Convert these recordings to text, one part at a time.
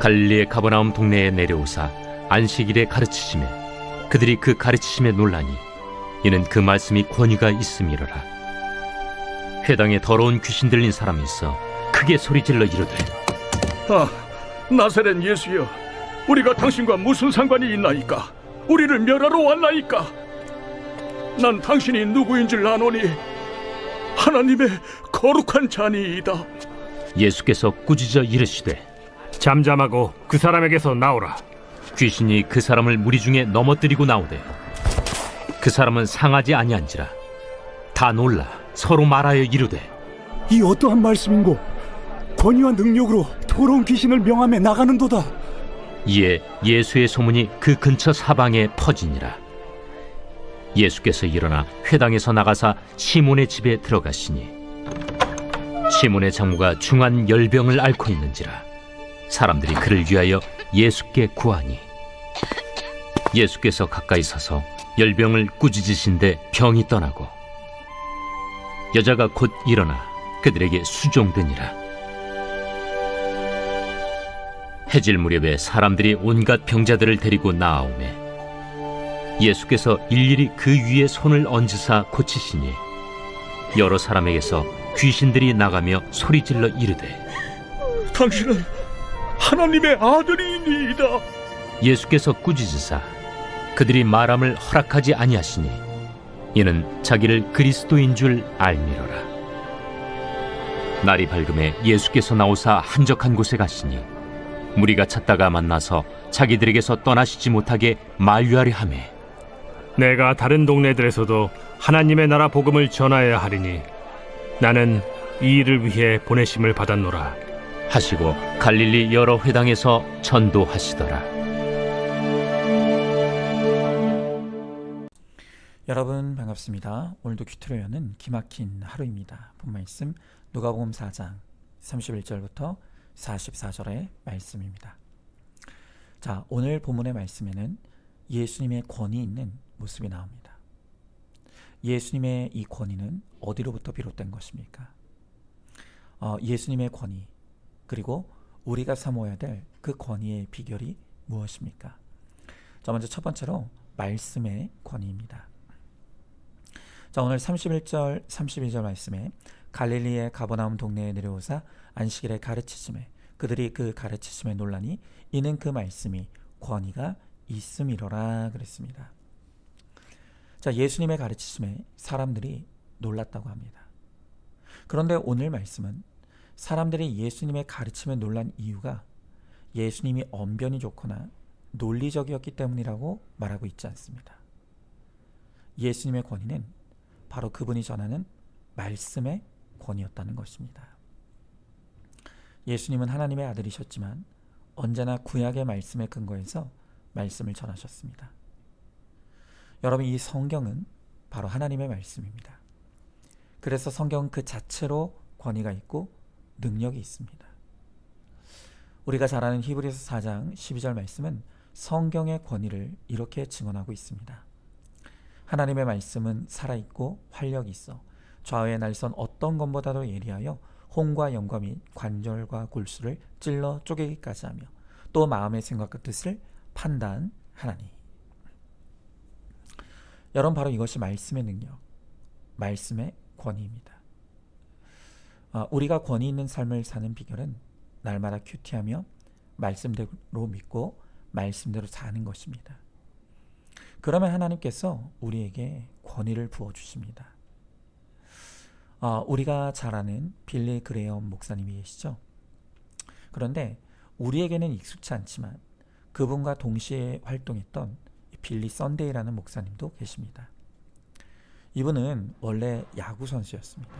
갈릴리의 가버나움 동네에 내려오사 안식일에 가르치시매 그들이 그 가르치심에 놀라니 이는 그 말씀이 권위가 있음이로라. 회당에 더러운 귀신 들린 사람이 있어 크게 소리질러 이르되 나사렛 예수여, 우리가 당신과 무슨 상관이 있나이까? 우리를 멸하러 왔나이까? 난 당신이 누구인 줄 아노니 하나님의 거룩한 자니이다. 예수께서 꾸짖어 이르시되 잠잠하고 그 사람에게서 나오라. 귀신이 그 사람을 무리 중에 넘어뜨리고 나오되 그 사람은 상하지 아니한지라. 다 놀라 서로 말하여 이르되 이 어떠한 말씀인고? 권위와 능력으로 더러운 귀신을 명함에 나가는도다. 이에 예수의 소문이 그 근처 사방에 퍼지니라. 예수께서 일어나 회당에서 나가사 시몬의 집에 들어가시니 시몬의 장모가 중한 열병을 앓고 있는지라. 사람들이 그를 위하여 예수께 구하니 예수께서 가까이 서서 열병을 꾸짖으신데 병이 떠나고 여자가 곧 일어나 그들에게 수종되니라. 해질 무렵에 사람들이 온갖 병자들을 데리고 나아오매 예수께서 일일이 그 위에 손을 얹으사 고치시니 여러 사람에게서 귀신들이 나가며 소리질러 이르되 당신은 하나님의 아들이니이다. 예수께서 꾸짖으사 그들이 말함을 허락하지 아니하시니 이는 자기를 그리스도인 줄 알미로라. 날이 밝음에 예수께서 나오사 한적한 곳에 가시니 무리가 찾다가 만나서 자기들에게서 떠나시지 못하게 만류하려 하매 내가 다른 동네들에서도 하나님의 나라 복음을 전하여야 하리니 나는 이 일을 위해 보내심을 받았노라 하시고 갈릴리 여러 회당에서 전도하시더라. 여러분 반갑습니다. 오늘도 큐트로여는 기막힌 하루입니다. 본 말씀 누가복음 4장 31절부터 44절의 말씀입니다. 자, 오늘 본문의 말씀에는 예수님의 권위 있는 모습이 나옵니다. 예수님의 이 권위는 어디로부터 비롯된 것입니까? 예수님의 권위, 그리고 우리가 사모해야 될 그 권위의 비결이 무엇입니까? 자, 먼저 첫 번째로 말씀의 권위입니다. 자, 오늘 31절, 32절 말씀에 갈릴리의 가버나움 동네에 내려오사 안식일에 가르치심에 그들이 그 가르치심에 놀라니 이는 그 말씀이 권위가 있음이로라 그랬습니다. 자, 예수님의 가르치심에 사람들이 놀랐다고 합니다. 그런데 오늘 말씀은 사람들이 예수님의 가르침에 놀란 이유가 예수님이 언변이 좋거나 논리적이었기 때문이라고 말하고 있지 않습니다. 예수님의 권위는 바로 그분이 전하는 말씀의 권위였다는 것입니다. 예수님은 하나님의 아들이셨지만 언제나 구약의 말씀에 근거해서 말씀을 전하셨습니다. 여러분, 이 성경은 바로 하나님의 말씀입니다. 그래서 성경은 그 자체로 권위가 있고 능력이 있습니다. 우리가 잘 아는 히브리서 4장 12절 말씀은 성경의 권위를 이렇게 증언하고 있습니다. 하나님의 말씀은 살아있고 활력이 있어 좌우의 날선 어떤 것보다도 예리하여 혼과 영과 및 관절과 골수를 찔러 쪼개기까지 하며 또 마음의 생각과 뜻을 판단하나니. 여러분, 바로 이것이 말씀의 능력, 말씀의 권위입니다. 우리가 권위 있는 삶을 사는 비결은 날마다 큐티하며 말씀대로 믿고 말씀대로 사는 것입니다. 그러면 하나님께서 우리에게 권위를 부어주십니다. 우리가 잘 아는 빌리 그레엄 목사님이 계시죠? 그런데 우리에게는 익숙치 않지만 그분과 동시에 활동했던 빌리 썬데이라는 목사님도 계십니다. 이분은 원래 야구 선수였습니다.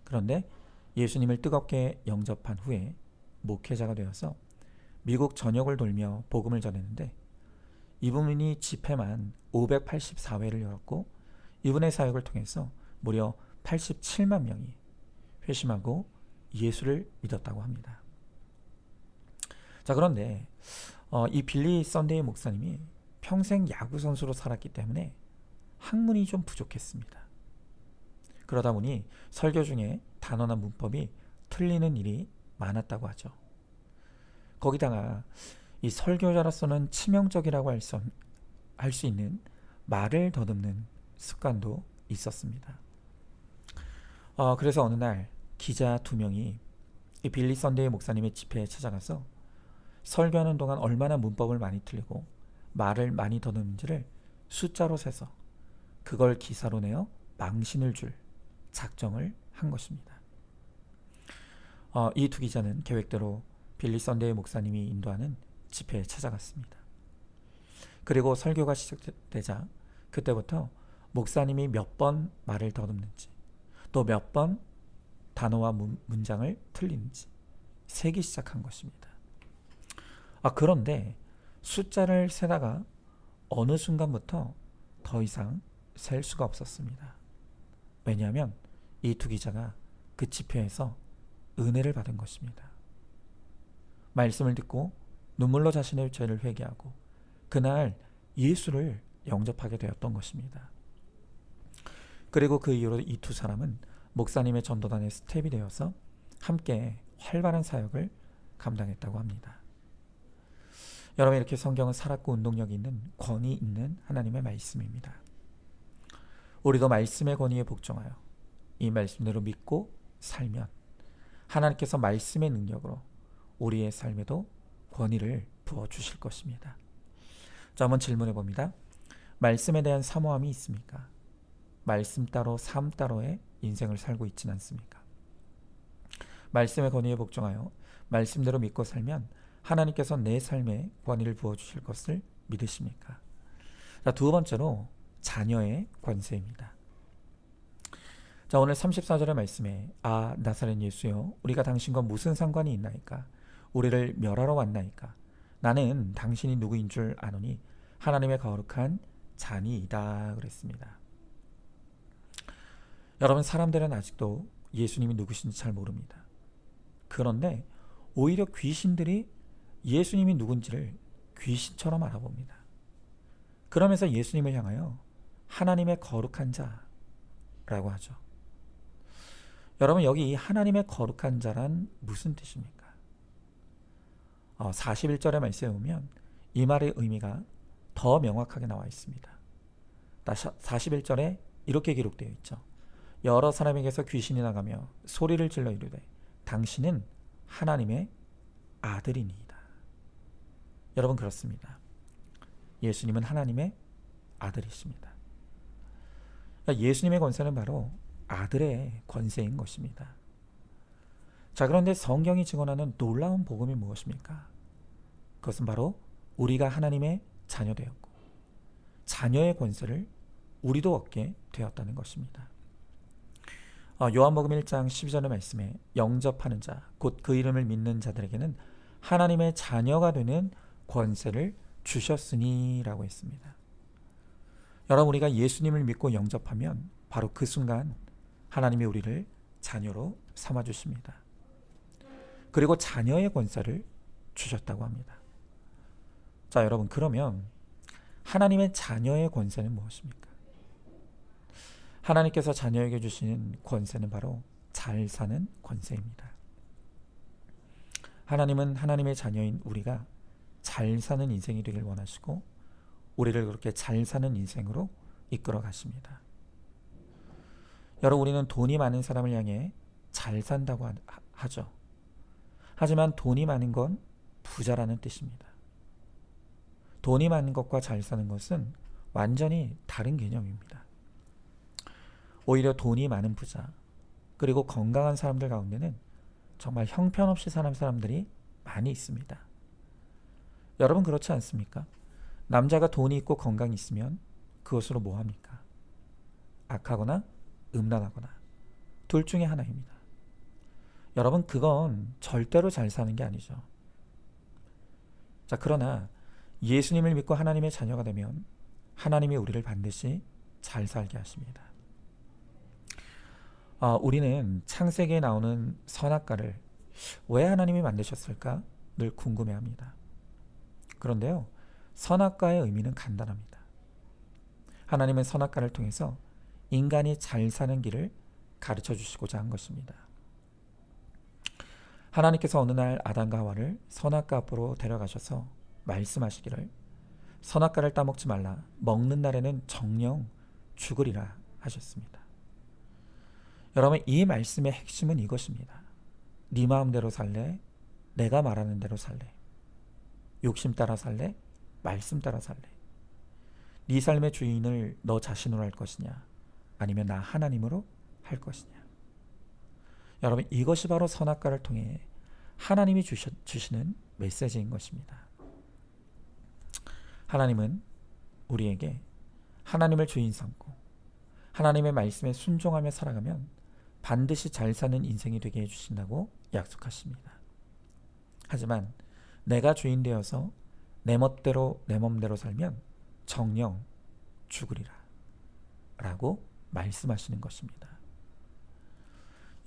그런데 예수님을 뜨겁게 영접한 후에 목회자가 되어서 미국 전역을 돌며 복음을 전했는데 이분이 집회만 584회를 열었고 이분의 사역을 통해서 무려 87만 명이 회심하고 예수를 믿었다고 합니다. 자, 그런데 이 빌리 썬데이 목사님이 평생 야구 선수로 살았기 때문에 학문이 좀 부족했습니다. 그러다 보니 설교 중에 단어나 문법이 틀리는 일이 많았다고 하죠. 거기다가 이 설교자로서는 치명적이라고 할 수 있는 말을 더듬는 습관도 있었습니다. 그래서 어느 날 기자 2명이 이 빌리 선데이 목사님의 집회에 찾아가서 설교하는 동안 얼마나 문법을 많이 틀리고 말을 많이 더듬는지를 숫자로 세서 그걸 기사로 내어 망신을 줄 작정을 한 것입니다. 이 2 기자는 계획대로 빌리 선데이 목사님이 인도하는 집회에 찾아갔습니다. 그리고 설교가 시작되자 그때부터 목사님이 몇 번 말을 더듬는지 또 몇 번 단어와 문장을 틀리는지 세기 시작한 것입니다. 그런데 숫자를 세다가 어느 순간부터 더 이상 셀 수가 없었습니다. 왜냐하면 이 2 기자가 그 집회에서 은혜를 받은 것입니다. 말씀을 듣고 눈물로 자신의 죄를 회개하고 그날 예수를 영접하게 되었던 것입니다. 그리고 그 이후로 이 2 사람은 목사님의 전도단의 스텝이 되어서 함께 활발한 사역을 감당했다고 합니다. 여러분, 이렇게 성경은 살았고 운동력이 있는 권위 있는 하나님의 말씀입니다. 우리도 말씀의 권위에 복종하여 이 말씀대로 믿고 살면 하나님께서 말씀의 능력으로 우리의 삶에도 권위를 부어주실 것입니다. 자, 한번 질문해 봅니다. 말씀에 대한 사모함이 있습니까? 말씀 따로 삶 따로의 인생을 살고 있지는 않습니까? 말씀의 권위에 복종하여 말씀대로 믿고 살면 하나님께서 내 삶에 권위를 부어주실 것을 믿으십니까? 자, 2번째로 자녀의 권세입니다. 자, 오늘 34절의 말씀에 나사렛 예수여, 우리가 당신과 무슨 상관이 있나이까? 우리를 멸하러 왔나이까? 나는 당신이 누구인 줄 아노니 하나님의 거룩한 자니이다 그랬습니다. 여러분, 사람들은 아직도 예수님이 누구신지 잘 모릅니다. 그런데 오히려 귀신들이 예수님이 누군지를 귀신처럼 알아봅니다. 그러면서 예수님을 향하여 하나님의 거룩한 자라고 하죠. 여러분, 여기 하나님의 거룩한 자란 무슨 뜻입니까? 41절의 말씀에 보면 이 말의 의미가 더 명확하게 나와 있습니다. 41절에 이렇게 기록되어 있죠. 여러 사람에게서 귀신이 나가며 소리를 질러 이르되 당신은 하나님의 아들이니이다. 여러분, 그렇습니다. 예수님은 하나님의 아들이십니다. 예수님의 권세는 바로 아들의 권세인 것입니다. 자, 그런데 성경이 증언하는 놀라운 복음이 무엇입니까? 그것은 바로 우리가 하나님의 자녀되었고 자녀의 권세를 우리도 얻게 되었다는 것입니다. 요한복음 1장 12절의 말씀에 영접하는 자, 곧 그 이름을 믿는 자들에게는 하나님의 자녀가 되는 권세를 주셨으니 라고 했습니다. 여러분, 우리가 예수님을 믿고 영접하면 바로 그 순간 하나님이 우리를 자녀로 삼아주십니다. 그리고 자녀의 권세를 주셨다고 합니다. 자, 여러분, 그러면 하나님의 자녀의 권세는 무엇입니까? 하나님께서 자녀에게 주시는 권세는 바로 잘 사는 권세입니다. 하나님은 하나님의 자녀인 우리가 잘 사는 인생이 되길 원하시고 우리를 그렇게 잘 사는 인생으로 이끌어 가십니다. 여러분, 우리는 돈이 많은 사람을 향해 잘 산다고 하죠. 하지만 돈이 많은 건 부자라는 뜻입니다. 돈이 많은 것과 잘 사는 것은 완전히 다른 개념입니다. 오히려 돈이 많은 부자, 그리고 건강한 사람들 가운데는 정말 형편없이 사는 사람들이 많이 있습니다. 여러분, 그렇지 않습니까? 남자가 돈이 있고 건강이 있으면 그것으로 뭐 합니까? 악하거나 음란하거나 둘 중에 하나입니다. 여러분, 그건 절대로 잘 사는 게 아니죠. 자, 그러나 예수님을 믿고 하나님의 자녀가 되면 하나님이 우리를 반드시 잘 살게 하십니다. 우리는 창세기에 나오는 선악과를 왜 하나님이 만드셨을까 늘 궁금해합니다. 그런데요, 선악과의 의미는 간단합니다. 하나님은 선악과를 통해서 인간이 잘 사는 길을 가르쳐 주시고자 한 것입니다. 하나님께서 어느 날 아담과 하와를 선악과 앞으로 데려가셔서 말씀하시기를 선악과를 따먹지 말라, 먹는 날에는 정녕 죽으리라 하셨습니다. 여러분, 이 말씀의 핵심은 이것입니다. 네 마음대로 살래? 내가 말하는 대로 살래? 욕심 따라 살래? 말씀 따라 살래? 네 삶의 주인을 너 자신으로 할 것이냐? 아니면 나 하나님으로 할 것이냐? 여러분, 이것이 바로 선악과를 통해 하나님이 주시는 메시지인 것입니다. 하나님은 우리에게 하나님을 주인 삼고 하나님의 말씀에 순종하며 살아가면 반드시 잘 사는 인생이 되게 해주신다고 약속하십니다. 하지만 내가 주인 되어서 내 멋대로 내 맘대로 살면 정녕 죽으리라 라고 말씀하시는 것입니다.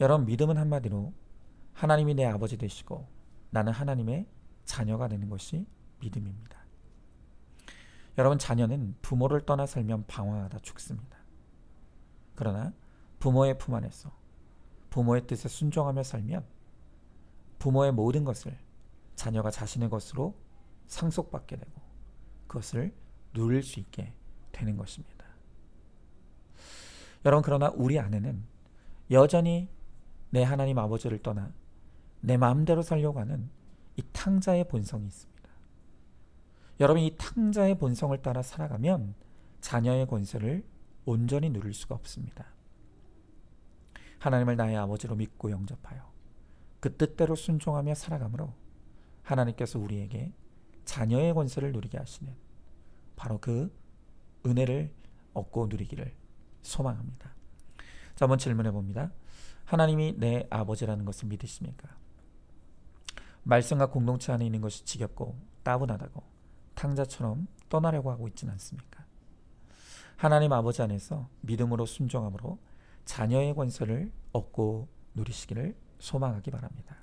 여러분, 믿음은 한마디로 하나님이 내 아버지 되시고 나는 하나님의 자녀가 되는 것이 믿음입니다. 여러분, 자녀는 부모를 떠나 살면 방황하다 죽습니다. 그러나 부모의 품 안에서 부모의 뜻에 순종하며 살면 부모의 모든 것을 자녀가 자신의 것으로 상속받게 되고 그것을 누릴 수 있게 되는 것입니다. 여러분, 그러나 우리 안에는 여전히 내 하나님 아버지를 떠나 내 마음대로 살려고 하는 이 탕자의 본성이 있습니다. 여러분, 이 탕자의 본성을 따라 살아가면 자녀의 권세를 온전히 누릴 수가 없습니다. 하나님을 나의 아버지로 믿고 영접하여 그 뜻대로 순종하며 살아가므로 하나님께서 우리에게 자녀의 권세를 누리게 하시는 바로 그 은혜를 얻고 누리기를 소망합니다. 자, 한번 질문해 봅니다. 하나님이 내 아버지라는 것을 믿으십니까? 말씀과 공동체 안에 있는 것이 지겹고 따분하다고 탕자처럼 떠나려고 하고 있지는 않습니까? 하나님 아버지 안에서 믿음으로 순종함으로 자녀의 권세를 얻고 누리시기를 소망하기 바랍니다.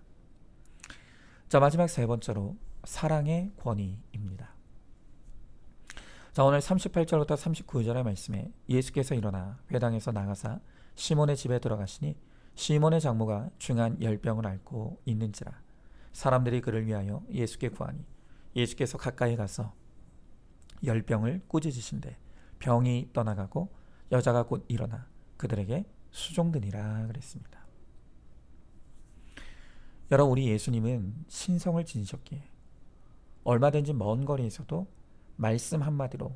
자, 마지막 세 번째로 사랑의 권위입니다. 자, 오늘 38절부터 39절의 말씀에 예수께서 일어나 회당에서 나가사 시몬의 집에 들어가시니 시몬의 장모가 중한 열병을 앓고 있는지라 사람들이 그를 위하여 예수께 구하니 예수께서 가까이 가서 열병을 꾸짖으신데 병이 떠나가고 여자가 곧 일어나 그들에게 수종드니라 그랬습니다. 여러분, 우리 예수님은 신성을 지니셨기에 얼마든지 먼 거리에서도 말씀 한마디로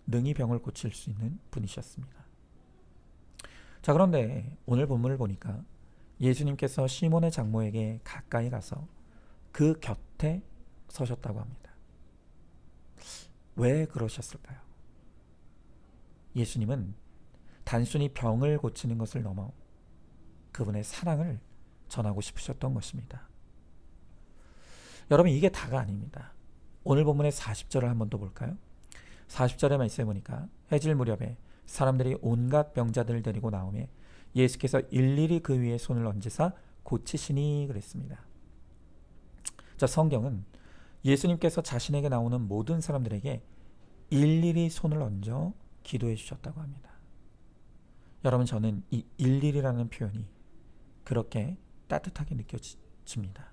능히 병을 고칠 수 있는 분이셨습니다. 자, 그런데 오늘 본문을 보니까 예수님께서 시몬의 장모에게 가까이 가서 그 곁에 서셨다고 합니다. 왜 그러셨을까요? 예수님은 단순히 병을 고치는 것을 넘어 그분의 사랑을 전하고 싶으셨던 것입니다. 여러분, 이게 다가 아닙니다. 오늘 본문의 40절을 한 번 더 볼까요? 40절의 말씀에 보니까 해질 무렵에 사람들이 온갖 병자들을 데리고 나오매 예수께서 일일이 그 위에 손을 얹으사 고치시니 그랬습니다. 자, 성경은 예수님께서 자신에게 나오는 모든 사람들에게 일일이 손을 얹어 기도해 주셨다고 합니다. 여러분, 저는 이 일일이라는 표현이 그렇게 따뜻하게 느껴집니다.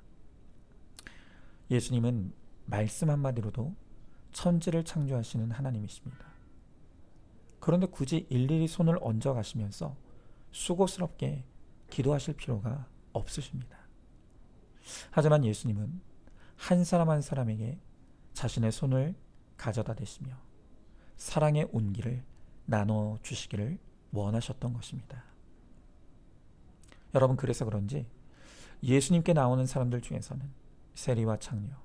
예수님은 말씀 한마디로도 천지를 창조하시는 하나님이십니다. 그런데 굳이 일일이 손을 얹어 가시면서 수고스럽게 기도하실 필요가 없으십니다. 하지만 예수님은 한 사람 한 사람에게 자신의 손을 가져다 대시며 사랑의 온기를 나눠 주시기를 원하셨던 것입니다. 여러분, 그래서 그런지 예수님께 나오는 사람들 중에서는 세리와 창녀,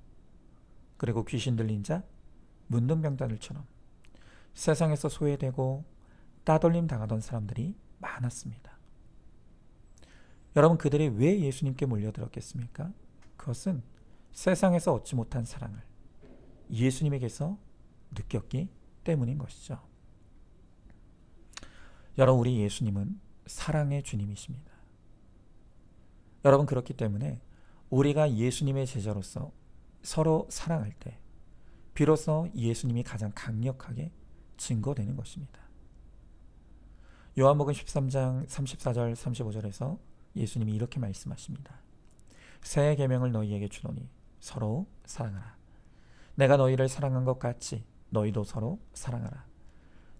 그리고 귀신 들린 자, 문둥병자들처럼 세상에서 소외되고 따돌림 당하던 사람들이 많았습니다. 여러분, 그들이 왜 예수님께 몰려들었겠습니까? 그것은 세상에서 얻지 못한 사랑을 예수님에게서 느꼈기 때문인 것이죠. 여러분, 우리 예수님은 사랑의 주님이십니다. 여러분, 그렇기 때문에 우리가 예수님의 제자로서 서로 사랑할 때 비로소 예수님이 가장 강력하게 증거되는 것입니다. 요한복음 13장 34절 35절에서 예수님이 이렇게 말씀하십니다. 새 계명을 너희에게 주노니 서로 사랑하라. 내가 너희를 사랑한 것 같이 너희도 서로 사랑하라.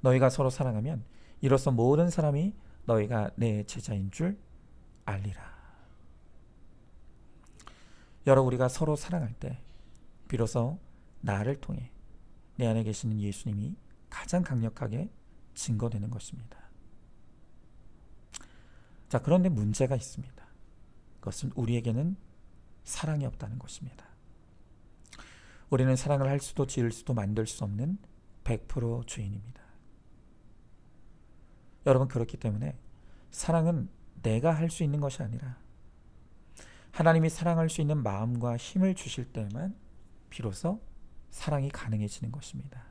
너희가 서로 사랑하면 이로써 모든 사람이 너희가 내 제자인 줄 알리라. 여러분, 우리가 서로 사랑할 때 비로소 나를 통해 내 안에 계시는 예수님이 가장 강력하게 증거되는 것입니다. 자, 그런데 문제가 있습니다. 그것은 우리에게는 사랑이 없다는 것입니다. 우리는 사랑을 할 수도 지을 수도 만들 수 없는 100% 주인입니다. 여러분, 그렇기 때문에 사랑은 내가 할 수 있는 것이 아니라 하나님이 사랑할 수 있는 마음과 힘을 주실 때만 비로소 사랑이 가능해지는 것입니다.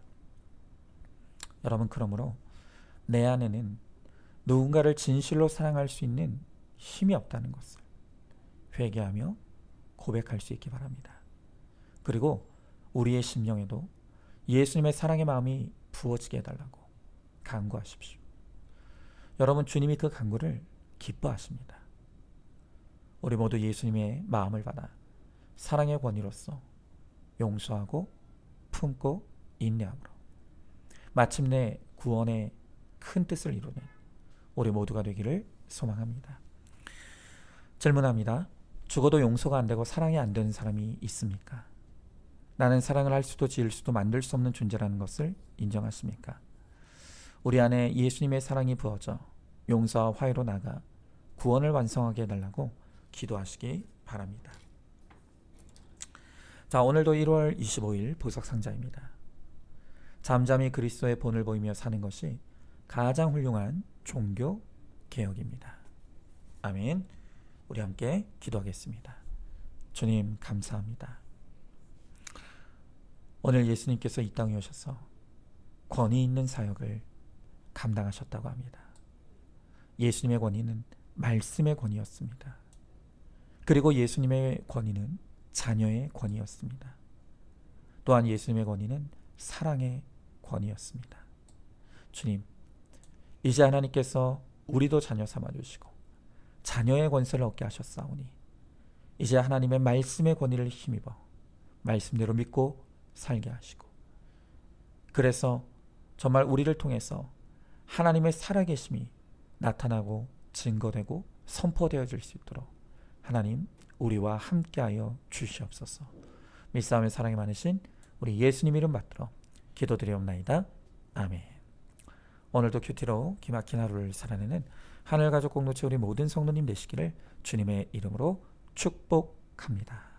여러분, 그러므로 내 안에는 누군가를 진실로 사랑할 수 있는 힘이 없다는 것을 회개하며 고백할 수 있기 바랍니다. 그리고 우리의 심령에도 예수님의 사랑의 마음이 부어지게 해달라고 간구하십시오. 여러분, 주님이 그 간구를 기뻐하십니다. 우리 모두 예수님의 마음을 받아 사랑의 권위로서 용서하고 품고 인내함으로 마침내 구원의 큰 뜻을 이루는 우리 모두가 되기를 소망합니다. 질문합니다. 죽어도 용서가 안 되고 사랑이 안 되는 사람이 있습니까? 나는 사랑을 할 수도 지을 수도 만들 수 없는 존재라는 것을 인정하십니까? 우리 안에 예수님의 사랑이 부어져 용서와 화해로 나가 구원을 완성하게 해달라고 기도하시기 바랍니다. 자, 오늘도 1월 25일 보석상자입니다. 잠잠히 그리스도의 본을 보이며 사는 것이 가장 훌륭한 종교 개혁입니다. 아멘. 우리 함께 기도하겠습니다. 주님, 감사합니다. 오늘 예수님께서 이 땅에 오셔서 권위 있는 사역을 감당하셨다고 합니다. 예수님의 권위는 말씀의 권위였습니다. 그리고 예수님의 권위는 자녀의 권위였습니다. 또한 예수님의 권위는 사랑의 권위였습니다. 주님, 이제 하나님께서 우리도 자녀 삼아주시고 자녀의 권세를 얻게 하셨사오니 이제 하나님의 말씀의 권위를 힘입어 말씀대로 믿고 살게 하시고, 그래서 정말 우리를 통해서 하나님의 살아계심이 나타나고 증거되고 선포되어질 수 있도록 하나님 우리와 함께하여 주시옵소서. 믿사오며 사랑이 많으신 우리 예수님 이름 받들어 기도드리옵나이다. 아멘. 오늘도 큐티로 기막힌 하루를 살아내는 하늘가족 공동체 우리 모든 성도님 되시기를 주님의 이름으로 축복합니다.